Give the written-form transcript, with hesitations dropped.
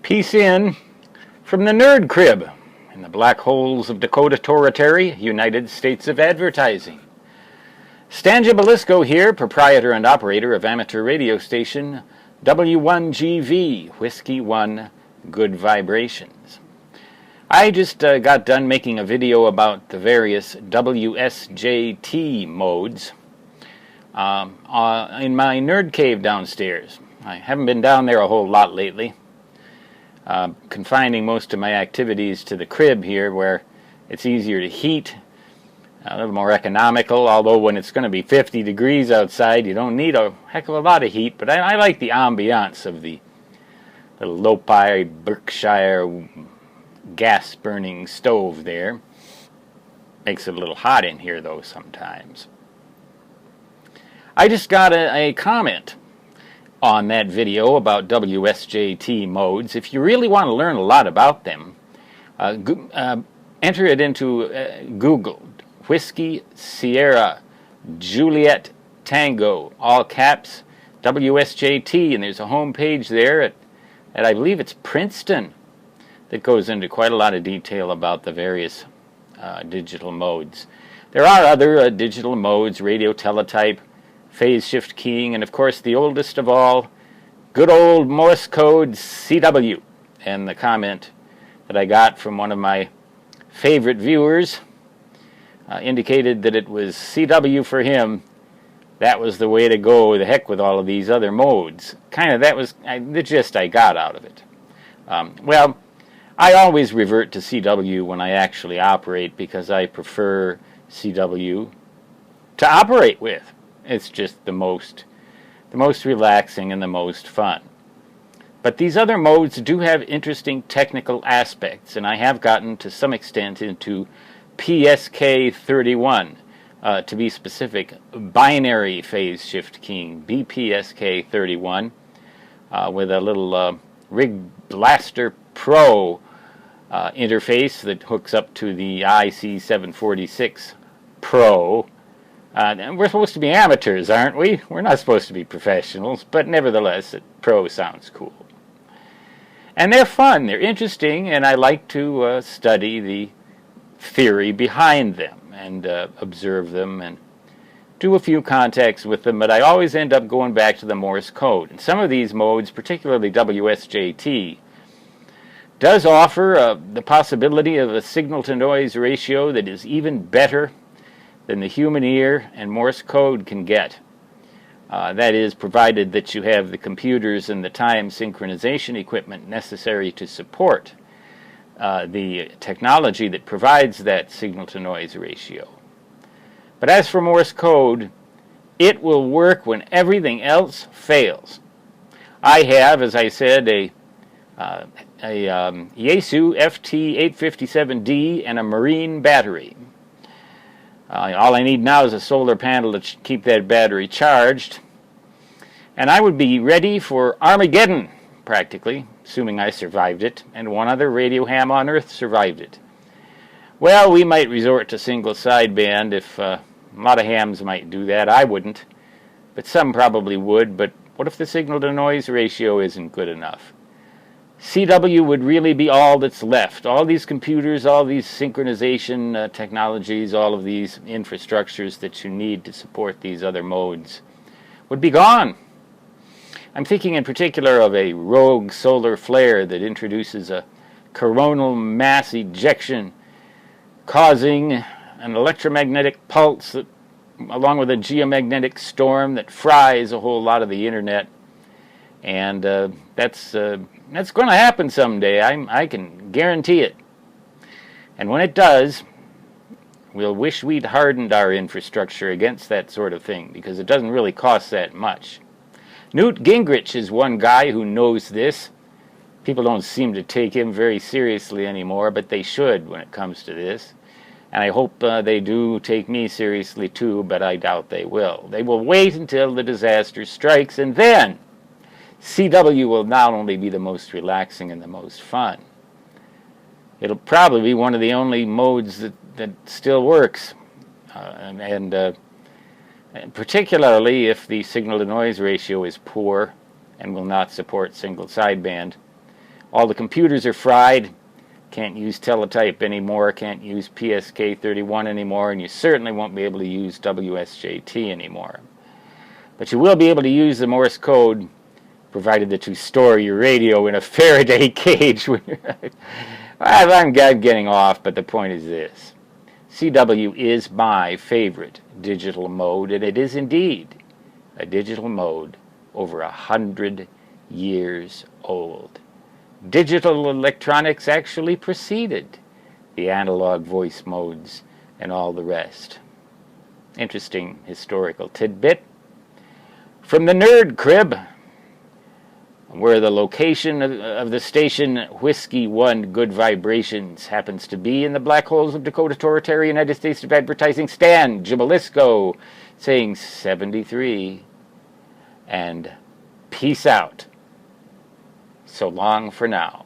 Peace in from the Nerd Crib in the black holes of Dakota Territory, United States of Advertising. Stan Gibilisco here, proprietor and operator of amateur radio station W1GV, Whiskey 1, Good Vibrations. I just got done making a video about the various WSJT modes in my nerd cave downstairs. I haven't been down there a whole lot lately. Confining most of my activities to the crib here, where it's easier to heat, a little more economical, although when it's going to be 50 degrees outside you don't need a heck of a lot of heat, but I like the ambiance of the little Lopi Berkshire gas burning stove there. Makes it a little hot in here though sometimes. I just got a comment on that video about WSJT modes. If you really want to learn a lot about them, enter it into Google. Whiskey Sierra Juliet Tango, all caps, WSJT, and there's a home page there at I believe it's Princeton that goes into quite a lot of detail about the various digital modes. There are other digital modes, radio teletype, phase shift keying, and of course the oldest of all, good old Morse Code CW. And the comment that I got from one of my favorite viewers indicated that it was CW for him. That was the way to go. The heck with all of these other modes. Kind of that was the gist I got out of it. Well, I always revert to CW when I actually operate because I prefer CW to operate with. It's just the most relaxing and the most fun. But these other modes do have interesting technical aspects, and I have gotten to some extent into PSK31, to be specific, binary phase shift keying, BPSK31, with a little Rig Blaster Pro interface that hooks up to the IC746 Pro. And we're supposed to be amateurs, aren't we? We're not supposed to be professionals, but nevertheless, Pro sounds cool. And they're fun, they're interesting, and I like to study the theory behind them and observe them and do a few contacts with them, but I always end up going back to the Morse code. And some of these modes, particularly WSJT, does offer the possibility of a signal-to-noise ratio that is even better than the human ear and Morse code can get. That is, provided that you have the computers and the time synchronization equipment necessary to support the technology that provides that signal-to-noise ratio. But as for Morse code, it will work when everything else fails. I have, as I said, a Yaesu FT857D and a marine battery. All I need now is a solar panel to keep that battery charged. And I would be ready for Armageddon, practically, assuming I survived it, and one other radio ham on Earth survived it. Well, we might resort to single sideband if a lot of hams might do that. I wouldn't, but some probably would. But what if the signal-to-noise ratio isn't good enough? CW would really be all that's left. All these computers, all these synchronization technologies, all of these infrastructures that you need to support these other modes would be gone. I'm thinking in particular of a rogue solar flare that introduces a coronal mass ejection, causing an electromagnetic pulse that, along with a geomagnetic storm that fries a whole lot of the internet. And that's going to happen someday. I can guarantee it. And when it does, we'll wish we'd hardened our infrastructure against that sort of thing, because it doesn't really cost that much. Newt Gingrich is one guy who knows this. People don't seem to take him very seriously anymore, but they should when it comes to this. And I hope they do take me seriously too, but I doubt they will. They will wait until the disaster strikes, and then CW will not only be the most relaxing and the most fun, it'll probably be one of the only modes that still works. And particularly if the signal-to-noise ratio is poor and will not support single sideband. All the computers are fried. Can't use teletype anymore, can't use PSK31 anymore, and you certainly won't be able to use WSJT anymore. But you will be able to use the Morse code, provided that you store your radio in a Faraday cage. I'm getting off, but the point is this. CW is my favorite digital mode, and it is indeed a digital mode over 100 years old. Digital electronics actually preceded the analog voice modes and all the rest. Interesting historical tidbit. From the Nerd Crib, where the location of the station Whiskey 1 Good Vibrations happens to be in the black holes of Dakota Territory, United States of Advertising, Stan Jabalisco, saying 73 and peace out. So long for now.